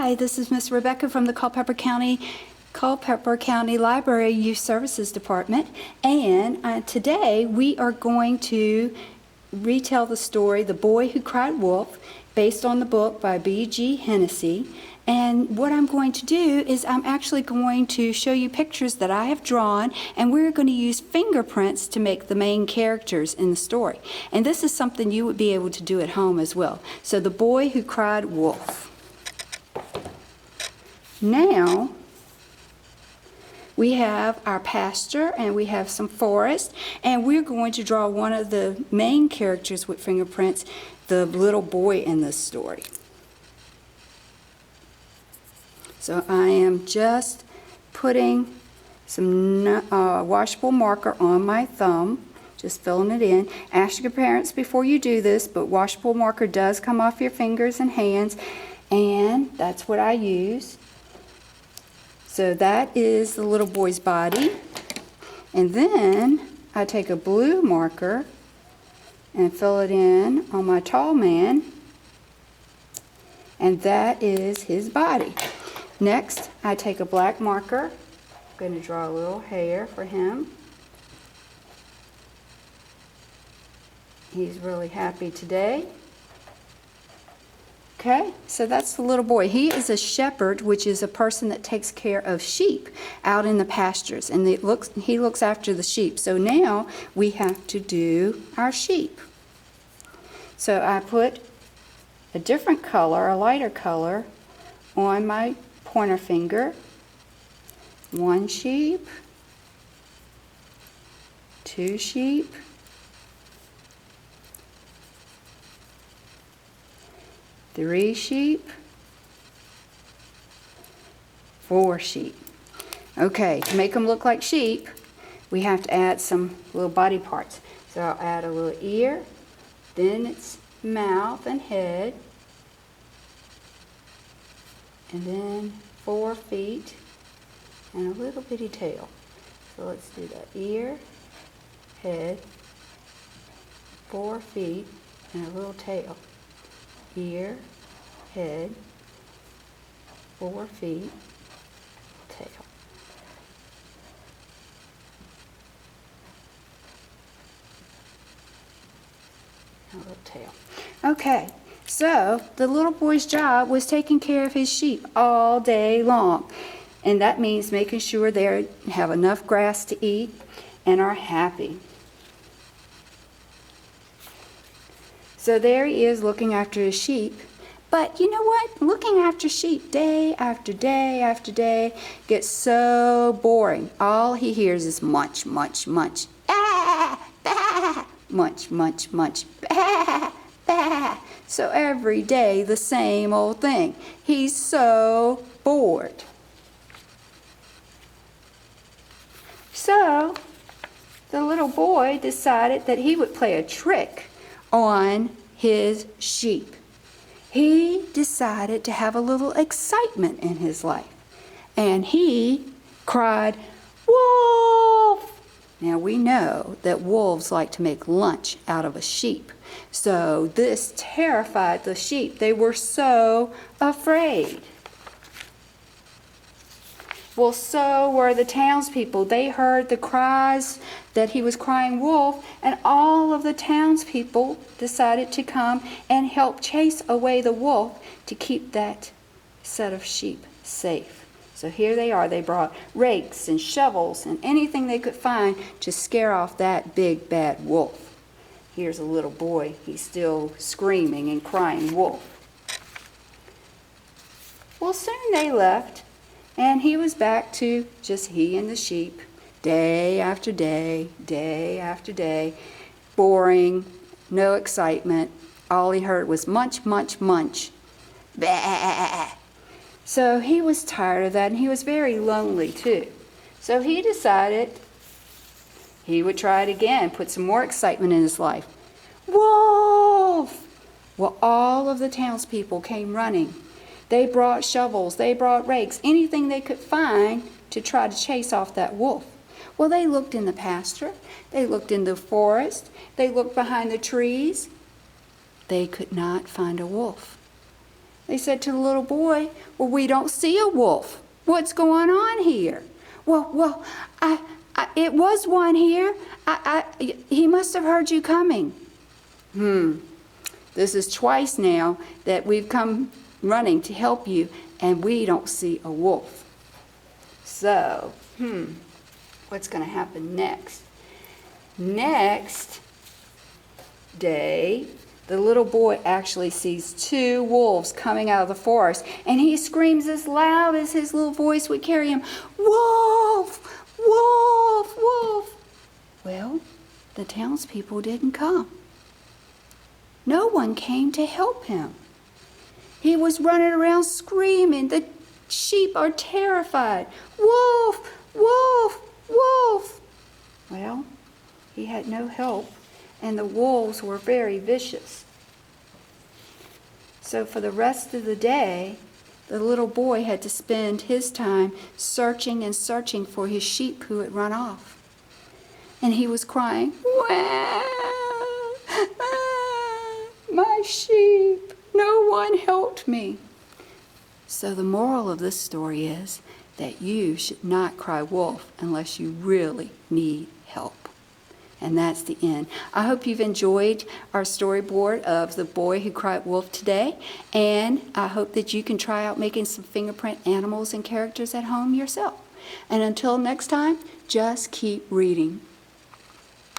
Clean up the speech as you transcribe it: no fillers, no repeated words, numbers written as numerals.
Hi, this is Miss Rebecca from the Culpeper County Library Youth Services Department, and today we are going to retell the story The Boy Who Cried Wolf, based on the book by B.G. Hennessy. And what I'm going to do is I'm actually going to show you pictures that I have drawn, and we're going to use fingerprints to make the main characters in the story. And this is something you would be able to do at home as well. So The Boy Who Cried Wolf. Now we have our pasture and we have some forest, and we're going to draw one of the main characters with fingerprints, the little boy in this story. So I am just putting some washable marker on my thumb, just filling it in. Ask your parents before you do this, but washable marker does come off your fingers and hands, and that's what I use. So that is the little boy's body. And then I take a blue marker and fill it in on my tall man, and that is his body. Next, I take a black marker. I'm going to draw a little hair for him. He's really happy today. Okay, so that's the little boy. He is a shepherd, which is a person that takes care of sheep out in the pastures, and he looks after the sheep. So now we have to do our sheep. So I put a different color, a lighter color, on my pointer finger. One sheep, two sheep, three sheep, four sheep. Okay, to make them look like sheep, we have to add some little body parts. So I'll add a little ear, then its mouth and head, and then 4 feet and a little bitty tail. So let's do that. Ear, head, 4 feet, and a little tail. Ear, head, 4 feet, tail. And a little tail. Okay, so the little boy's job was taking care of his sheep all day long. And that means making sure they have enough grass to eat and are happy. So there he is looking after his sheep. But you know what? Looking after sheep day after day after day gets so boring. All he hears is munch, munch, munch. Bah, bah, munch, munch, munch. Bah, bah. So every day the same old thing. He's so bored. So the little boy decided that he would play a trick on his sheep. He decided to have a little excitement in his life, and he cried, "Wolf!" Now we know that wolves like to make lunch out of a sheep, so this terrified the sheep. They were so afraid. Well, so were the townspeople. They heard the cries that he was crying wolf, and all of the townspeople decided to come and help chase away the wolf to keep that set of sheep safe. So here they are. They brought rakes and shovels and anything they could find to scare off that big bad wolf. Here's a little boy. He's still screaming and crying wolf. Well, soon they left, and he was back to just he and the sheep, day after day, day after day, boring, no excitement. All he heard was munch, munch, munch. Bah! So he was tired of that, and he was very lonely too. So he decided he would try it again, put some more excitement in his life. Wolf! Well, all of the townspeople came running. They brought shovels, they brought rakes, anything they could find to try to chase off that wolf. Well, they looked in the pasture, they looked in the forest, they looked behind the trees. They could not find a wolf. They said to the little boy, well, we don't see a wolf. What's going on here? Well, it was one here. He must have heard you coming. This is twice now that we've come running to help you, and we don't see a wolf. So, what's going to happen next? Next day, the little boy actually sees 2 wolves coming out of the forest, and he screams as loud as his little voice would carry him, "Wolf! Wolf! Wolf!" Well, the townspeople didn't come. No one came to help him. He was running around screaming. The sheep are terrified. "Wolf! Wolf! Wolf!" Well, he had no help, and the wolves were very vicious. So for the rest of the day, the little boy had to spend his time searching and searching for his sheep who had run off. And he was crying, "Wah! My sheep, no one helped me." So the moral of this story is that you should not cry wolf unless you really need help. And that's the end. I hope you've enjoyed our storyboard of the boy who cried wolf today. And I hope that you can try out making some fingerprint animals and characters at home yourself. And until next time, just keep reading.